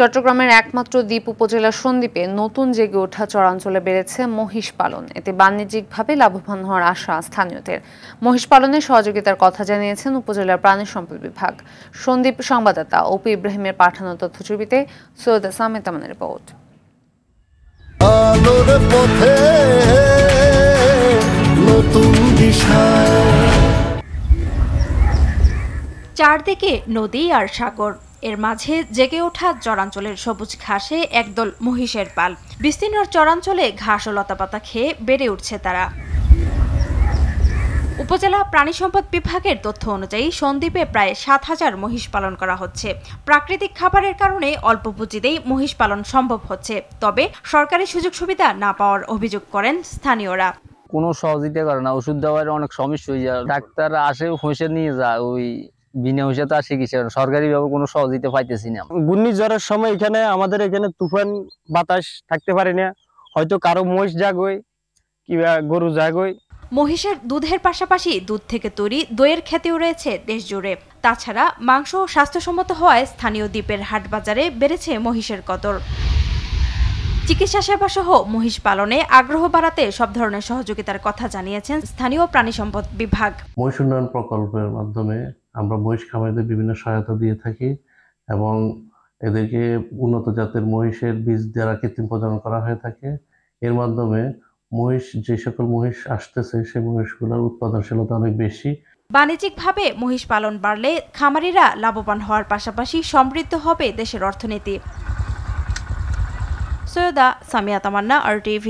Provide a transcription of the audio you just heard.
চট্টগ্রামের একমাত্র দ্বীপ উপজেলা সন্দ্বীপে নতুন জেগে ওঠা চরাঞ্চলে বেড়েছে মহিষ পালন। এতে বাণিজ্যিকভাবে লাভবান হওয়ার আশা স্থানীয়দের। মহিষ পালনে সহযোগিতার কথা জানিয়েছেন উপজেলার প্রাণী সম্পদ বিভাগ। সন্দ্বীপ সংবাদদাতা অপু ইব্রাহিমের পাঠানো তথ্যছবিতে সৈয়দ সামেত আমানের রিপোর্ট। চারদিকে নদী আর সাগর, এর মাঝে জেগে ওঠা চরাঞ্চলের সবুজ ঘাসে একদল মহিষের পাল। বিস্তীর্ণ চরাঞ্চলে ঘাস ও লতাপাতা খেয়ে বেড়ে উঠছে তারা। উপজেলা প্রাণী সম্পদ বিভাগের তথ্য অনুযায়ী সন্দ্বীপে প্রায় ৭,০০০ মহিষ পালন করা হচ্ছে। প্রাকৃতিক খাবারের কারণে অল্প পুঁজিতেই মহিষ পালন সম্ভব হচ্ছে, তবে সরকারি সুযোগ সুবিধা না পাওয়ার অভিযোগ করেন স্থানীয়রা। কোনো সহযোগিতা করে না, ওষুধ দেওয়ার অনেক সমস্যা হয়ে যায়। ডাক্তার আসে হইসে নিয়ে যায়, ওই বিনা হইসে তো আর চিকিৎসা সরকারিভাবে কোনো সহযোগিতা পাইতেছি না। ঘূর্ণিঝড়ের সময় আমাদের এখানে তুফান বাতাস থাকতে পারে না, হয়তো কারো মহিষ জাগয় কিংবা গরু জাগয়। মহিষের দুধের পাশাপাশি দুধ থেকে তৈরি দইয়ের খ্যাতিও রয়েছে দেশ জুড়ে। তাছাড়া মাংস স্বাস্থ্যসম্মত হওয়ায় স্থানীয় দ্বীপের হাট বাজারে বেড়েছে মহিষের কদর। চিকিৎসা সেবা সহ মহিষ পালনে আগ্রহ বাড়াতে সব ধরনের সহযোগিতার কথা জানিয়েছেন স্থানীয় প্রাণী সম্পদ বিভাগ। মহিষ উন্নয়ন প্রকল্পের মাধ্যমে আমরা মহিষ খামারিদের বিভিন্ন সহায়তা দিয়ে থাকি এবং এদেরকে উন্নত জাতের মহিষের বীজ দ্বারা কৃত্রিম প্রজনন করা হয়ে থাকে। এর মাধ্যমে যে সকল মহিষ আসতেছে সেই মহিষগুলোর উৎপাদনশীলতা অনেক বেশি। বাণিজ্যিকভাবে মহিষ পালন বাড়লে খামারিরা লাভবান হওয়ার পাশাপাশি সমৃদ্ধ হবে দেশের অর্থনীতি। সৈয়দা সামিয়া তামান্না, RTV।